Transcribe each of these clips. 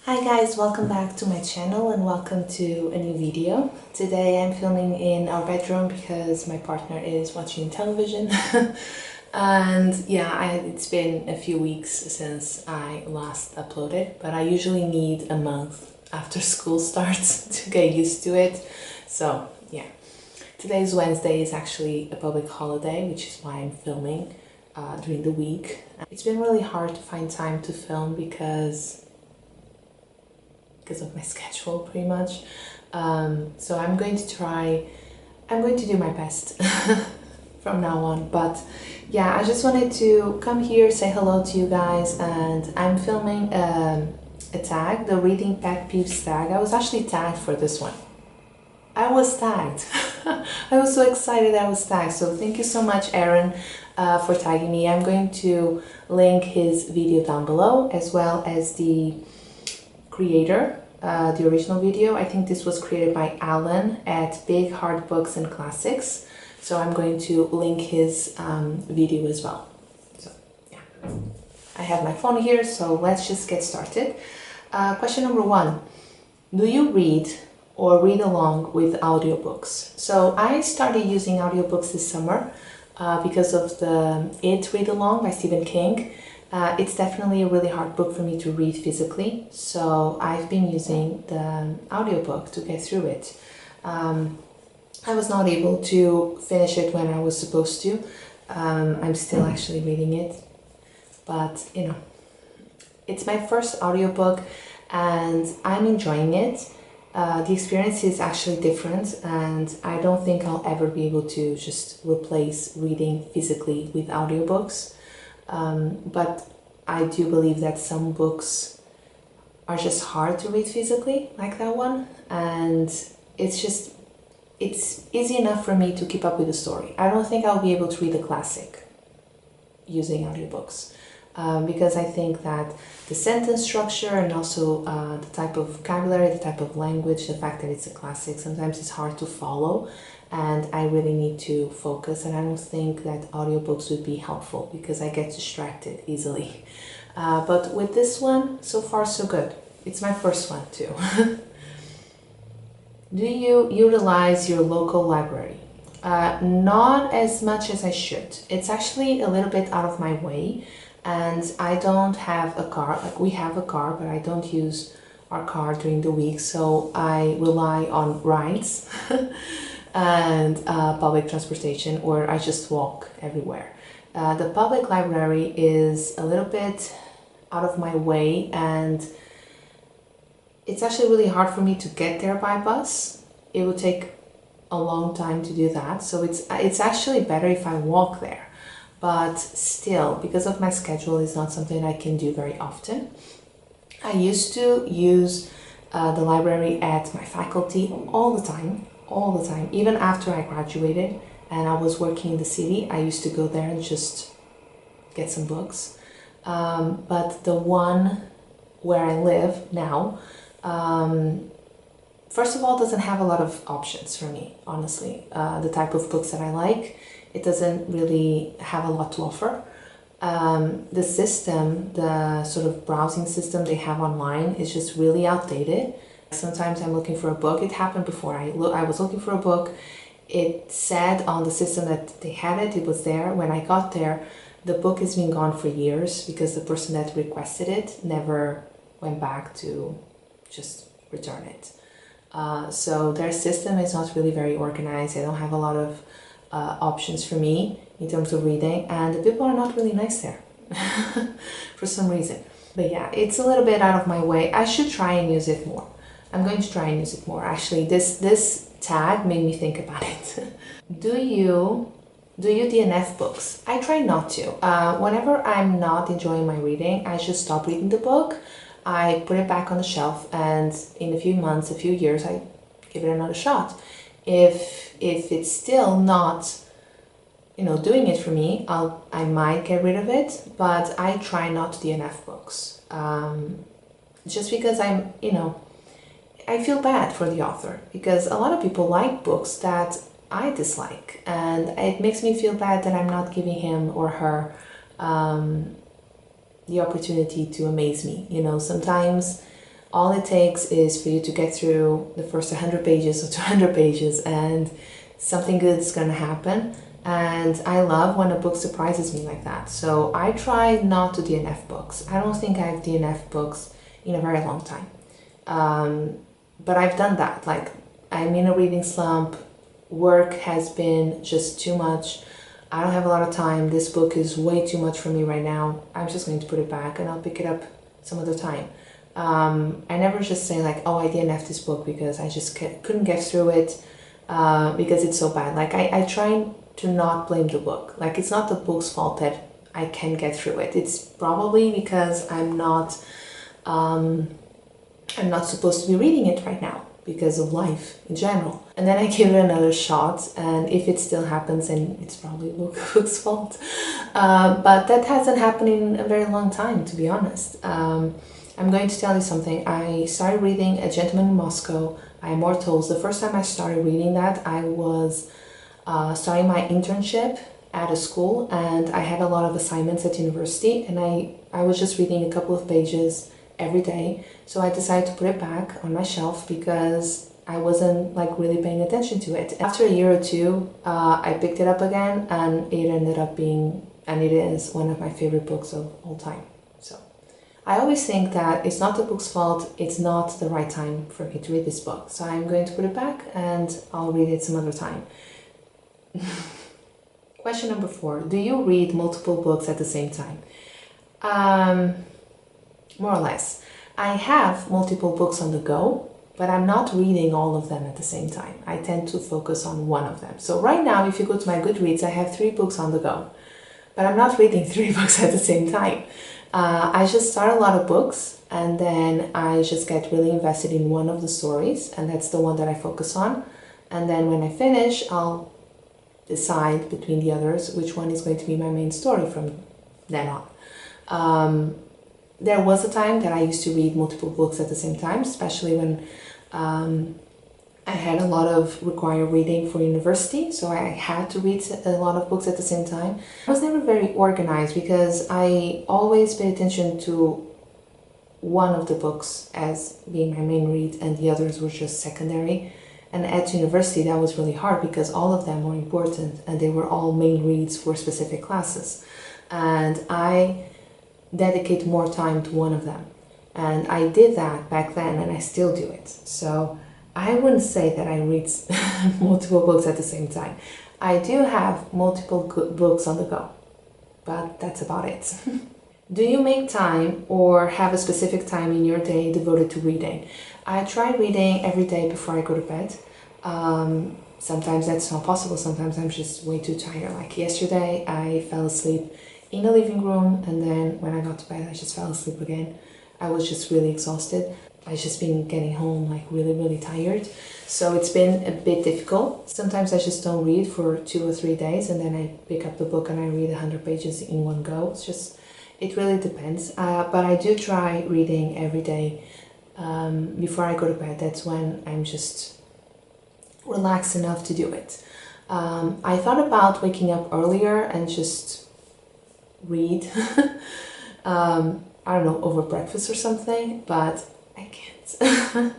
Hi guys, welcome back to my channel and welcome to a new video. Today I'm filming in our bedroom because my partner is watching television and yeah, it's been a few weeks since I last uploaded, but I usually need a month after school starts to get used to it. So yeah, today's Wednesday is actually a public holiday, which is why I'm filming during the week. It's been really hard to find time to film because of my schedule pretty much. So I'm going to do my best from now on. But yeah, I just wanted to come here, say hello to you guys, and I'm filming a tag, the Reading Pet Peeves Tag. I was actually tagged for this one. I was tagged. I was so excited I was tagged. So thank you so much, Aaron, for tagging me. I'm going to link his video down below, as well as the creator, the original video. I think this was created by Alan at Big Hard Books and Classics. So I'm going to link his video as well. So yeah, I have my phone here, so let's just get started. Question number 1. Do you read or read along with audiobooks? So I started using audiobooks this summer because of the It Read Along by Stephen King. It's definitely a really hard book for me to read physically, so I've been using the audiobook to get through it. I was not able to finish it when I was supposed to. I'm still actually reading it, but you know, it's my first audiobook and I'm enjoying it. The experience is actually different, and I don't think I'll ever be able to just replace reading physically with audiobooks. But I do believe that some books are just hard to read physically, like that one, and it's easy enough for me to keep up with the story. I don't think I'll be able to read a classic using audiobooks, because I think that the sentence structure and also the type of vocabulary, the type of language, the fact that it's a classic, sometimes it's hard to follow, and I really need to focus, and I don't think that audiobooks would be helpful because I get distracted easily. But with this one, so far so good. It's my first one too. Do you utilize your local library? Not as much as I should. It's actually a little bit out of my way, and I don't have a car. Like, we have a car, but I don't use our car during the week, so I rely on rides and public transportation, or I just walk everywhere. The public library is a little bit out of my way, and it's actually really hard for me to get there by bus. It would take a long time to do that, so it's actually better if I walk there. But still, because of my schedule, it's not something I can do very often. I used to use the library at my faculty all the time, even after I graduated and I was working in the city. I used to go there and just get some books. But the one where I live now, first of all, doesn't have a lot of options for me, honestly. The type of books that I like, it doesn't really have a lot to offer. The system, the sort of browsing system they have online is just really outdated. Sometimes I'm looking for a book. It happened before. I was looking for a book. It said on the system that they had it. It was there. When I got there, the book has been gone for years because the person that requested it never went back to just return it. So their system is not really very organized. They don't have a lot of options for me in terms of reading, and the people are not really nice there for some reason. But yeah, it's a little bit out of my way. I should try and use it more. I'm going to try and use it more. Actually, this tag made me think about it. Do you DNF books? I try not to. Whenever I'm not enjoying my reading, I just stop reading the book. I put it back on the shelf, and in a few months, a few years, I give it another shot. If it's still not, you know, doing it for me, I might get rid of it, but I try not to DNF books. Just because I feel bad for the author, because a lot of people like books that I dislike, and it makes me feel bad that I'm not giving him or her the opportunity to amaze me. You know, sometimes all it takes is for you to get through the first 100 pages or 200 pages and something good is going to happen. And I love when a book surprises me like that. So I try not to DNF books. I don't think I've DNF books in a very long time. But I've done that. Like, I'm in a reading slump. Work has been just too much. I don't have a lot of time. This book is way too much for me right now. I'm just going to put it back and I'll pick it up some other time. I never just say like, oh, I DNF this book because I just couldn't get through it because it's so bad. Like, I try to not blame the book. Like, it's not the book's fault that I can't get through it. It's probably because I'm not supposed to be reading it right now because of life in general. And then I give it another shot, and if it still happens, then it's probably the book's fault. But that hasn't happened in a very long time, to be honest. I'm going to tell you something. I started reading A Gentleman in Moscow by Immortals. The first time I started reading that, I was starting my internship at a school, and I had a lot of assignments at university, and I was just reading a couple of pages every day. So I decided to put it back on my shelf because I wasn't like really paying attention to it. After a year or two, I picked it up again, and it ended up being, and it is one of my favorite books of all time. So I always think that it's not the book's fault, it's not the right time for me to read this book. So I'm going to put it back and I'll read it some other time. Question number 4. Do you read multiple books at the same time? More or less. I have multiple books on the go, but I'm not reading all of them at the same time. I tend to focus on one of them. So right now, if you go to my Goodreads, I have 3 books on the go, but I'm not reading 3 books at the same time. I just start a lot of books, and then I just get really invested in one of the stories, and that's the one that I focus on. And then when I finish, I'll decide between the others which one is going to be my main story from then on. There was a time that I used to read multiple books at the same time, especially when I had a lot of required reading for university, so I had to read a lot of books at the same time. I was never very organized because I always paid attention to one of the books as being my main read and the others were just secondary. And at university that was really hard because all of them were important and they were all main reads for specific classes. And I dedicate more time to one of them. And I did that back then and I still do it. So I wouldn't say that I read multiple books at the same time. I do have multiple books on the go, but that's about it. Do you make time or have a specific time in your day devoted to reading? I try reading every day before I go to bed. Sometimes that's not possible. Sometimes I'm just way too tired. Like yesterday, I fell asleep in the living room, and then when I got to bed, I just fell asleep again. I was just really exhausted. I've just been getting home like really tired. So it's been a bit difficult. Sometimes I just don't read for 2 or 3 days, and then I pick up the book and I read 100 pages in one go. It's just, it really depends. But I do try reading every day before I go to bed. That's when I'm just relaxed enough to do it. I thought about waking up earlier and just read, I don't know, over breakfast or something, but I can't.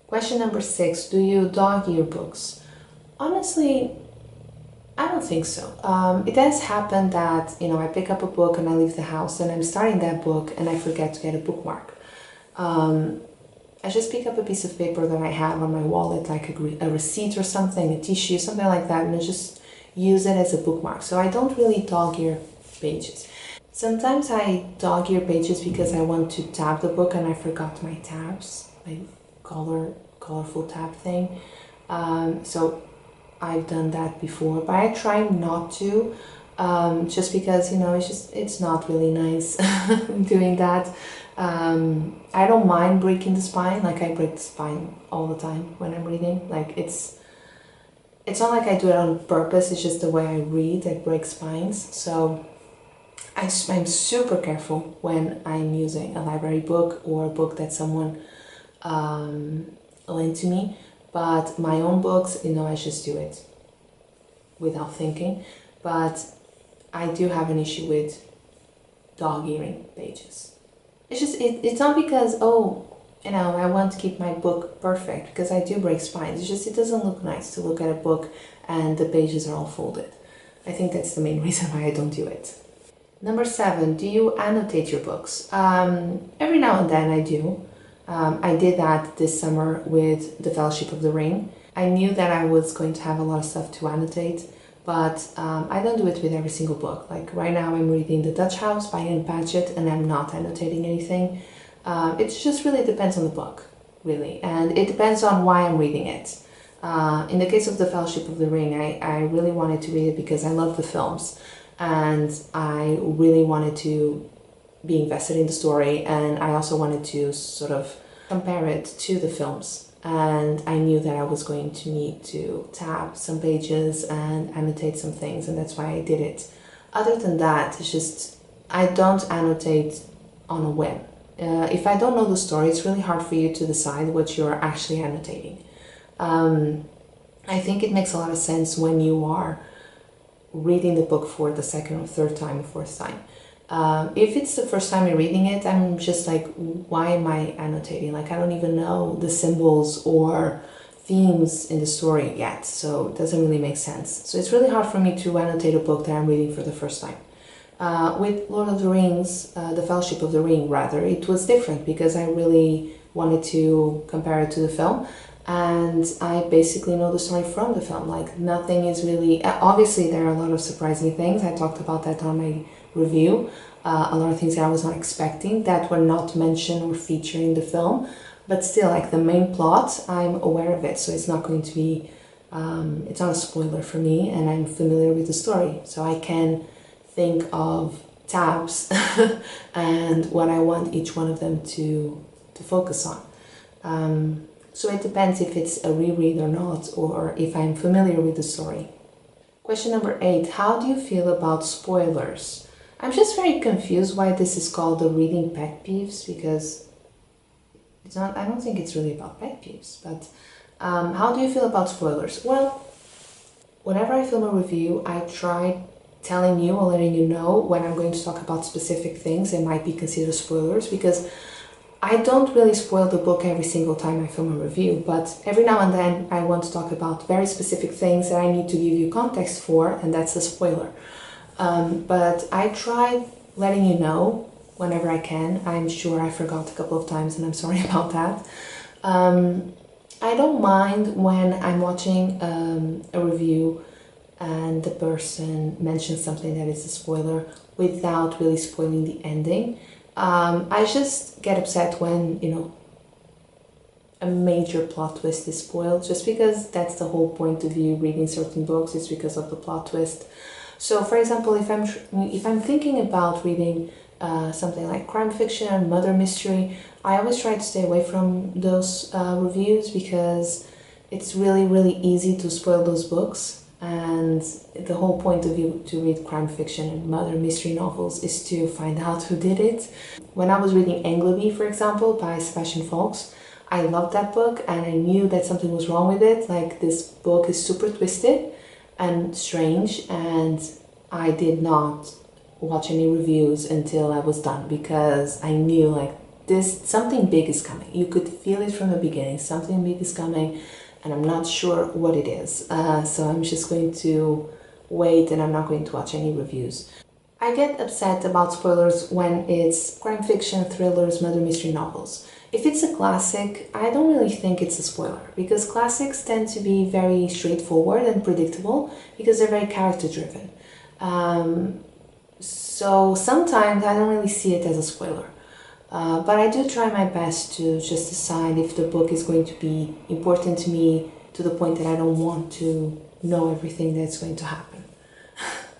Question number 6, do you dog ear books? Honestly, I don't think so. It does happen that, you know, I pick up a book and I leave the house and I'm starting that book and I forget to get a bookmark. I just pick up a piece of paper that I have on my wallet, like a receipt or something, a tissue, something like that, and I just use it as a bookmark. So I don't really dog ear pages. Sometimes I dog ear pages because I want to tab the book and I forgot my tabs, my colorful tab thing. So I've done that before, but I try not to, just because, you know, it's not really nice doing that. I don't mind breaking the spine. Like, I break the spine all the time when I'm reading. Like, it's not like I do it on purpose, it's just the way I read, I break spines. So I'm super careful when I'm using a library book or a book that someone lent to me. But my own books, you know, I just do it without thinking. But I do have an issue with dog-earing pages. It's just, it's not because, oh, I want to keep my book perfect because I do break spines. It's just, it doesn't look nice to look at a book and the pages are all folded. I think that's the main reason why I don't do it. Number 7, do you annotate your books? Every now and then I do. I did that this summer with The Fellowship of the Ring. I knew that I was going to have a lot of stuff to annotate, but I don't do it with every single book. Like right now I'm reading The Dutch House by Anne Patchett and I'm not annotating anything. It just really depends on the book, really, and it depends on why I'm reading it. In the case of The Fellowship of the Ring, I really wanted to read it because I love the films and I really wanted to be invested in the story, and I also wanted to sort of compare it to the films. And I knew that I was going to need to tab some pages and annotate some things, and that's why I did it. Other than that, it's just, I don't annotate on a whim. If I don't know the story, it's really hard for you to decide what you're actually annotating. I think it makes a lot of sense when you are reading the book for the second or third time or fourth time. If it's the first time you're reading it, I'm just like, why am I annotating? Like, I don't even know the symbols or themes in the story yet, so it doesn't really make sense. So it's really hard for me to annotate a book that I'm reading for the first time. With Lord of the Rings, The Fellowship of the Ring rather, it was different because I really wanted to compare it to the film, and I basically know the story from the film. Like, nothing is really, obviously there are a lot of surprising things. I talked about that on my review. A lot of things that I was not expecting that were not mentioned or featured in the film, but still, like, the main plot, I'm aware of it, so it's not going to be, it's not a spoiler for me, and I'm familiar with the story, so I can think of tabs and what I want each one of them to focus on. So it depends if it's a reread or not, or if I'm familiar with the story. Question number 8, how do you feel about spoilers? I'm just very confused why this is called the Reading Pet Peeves, because it's not, I don't think it's really about pet peeves, but how do you feel about spoilers? Well, whenever I film a review, I try telling you or letting you know when I'm going to talk about specific things that might be considered spoilers, because I don't really spoil the book every single time I film a review, but every now and then I want to talk about very specific things that I need to give you context for, and that's a spoiler. But I try letting you know whenever I can. I'm sure I forgot a couple of times and I'm sorry about that. I don't mind when I'm watching a review and the person mentions something that is a spoiler without really spoiling the ending. I just get upset when, a major plot twist is spoiled, just because that's the whole point of you reading certain books, is because of the plot twist. So, for example, if I'm thinking about reading something like crime fiction and murder mystery, I always try to stay away from those reviews, because it's really, really easy to spoil those books. And the whole point of you to read crime fiction and murder mystery novels is to find out who did it. When I was reading Engleby, for example, by Sebastian Faulks, I loved that book and I knew that something was wrong with it. Like, this book is super twisted and strange, and I did not watch any reviews until I was done, because I knew, like, something big is coming. You could feel it from the beginning. Something big is coming, and I'm not sure what it is. So I'm just going to wait, and I'm not going to watch any reviews. I get upset about spoilers when it's crime fiction, thrillers, murder mystery novels. If it's a classic, I don't really think it's a spoiler, because classics tend to be very straightforward and predictable because they're very character driven. So sometimes I don't really see it as a spoiler. But I do try my best to just decide if the book is going to be important to me to the point that I don't want to know everything that's going to happen.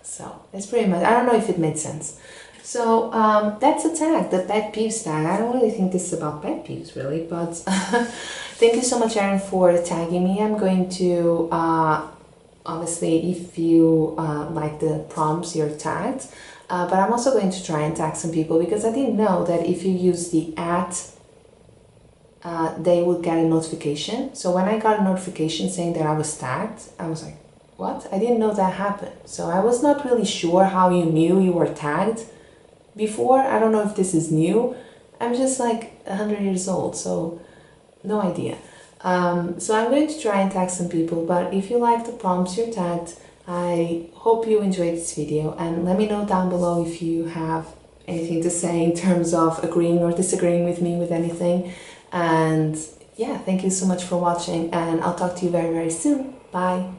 So that's pretty much, I don't know if it made sense. So that's a tag, the Pet Peeves tag. I don't really think this is about pet peeves really, but thank you so much, Erin, for tagging me. I'm going to, honestly, if you like the prompts, you're tagged. But I'm also going to try and tag some people, because I didn't know that if you use the @ they would get a notification. So when I got a notification saying that I was tagged, I was like, what? I didn't know that happened. So I was not really sure how you knew you were tagged before. I don't know if this is new. I'm just like 100 years old, so no idea. So I'm going to try and tag some people, but if you like the prompts you're tagged, I hope you enjoyed this video, and let me know down below if you have anything to say in terms of agreeing or disagreeing with me with anything. And yeah, thank you so much for watching, and I'll talk to you very, very soon. Bye!